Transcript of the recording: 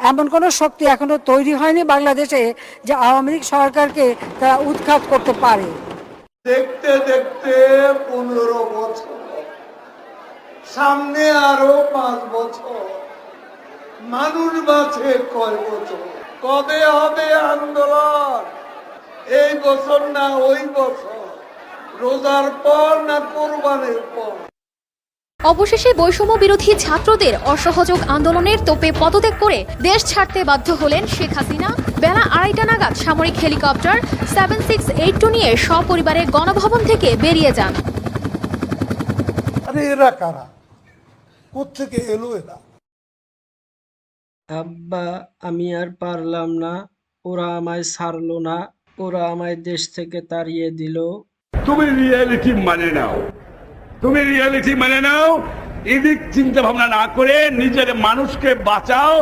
এমন কোনো শক্তি এখনো তৈরি হয়নি বাংলাদেশে যে আওয়ামী লীগ সরকারকে তারা উৎখাত করতে পারে। দেখতে দেখতে 15 বছর, সামনে আরো 5 বছর, মানুষ বাঁচে কয় বছর? কবে হবে আন্দোলন? এই বছর না ওই বছর? রোজার পর না কোরবানির পর? অবশেষে বৈষম্য বিরোধী ছাত্রদের অসহযোগ আন্দোলনের তোপে পদত্যাগ করে দেশ ছাড়তে বাধ্য হলেন শেখ হাসিনা। বেলা 2:30 নাগাদ সামরিক হেলিকপ্টার 7682 নিয়ে সপরিবারে গণভবন থেকে বেরিয়ে যান। আরে এরা কারা? কোত্থেকে এলো এরা? আব্বা, আমি আর পারলাম না, ওরা আমায় ছাড়লো না, ওরা আমায় দেশ থেকে তাড়িয়ে দিল। তুমি রিয়েলিটি মানে নাও, তুমি রিয়েলিটি মানে নাও, এদিক চিন্তা ভাবনা না করে নিজের মানুষকে বাঁচাও।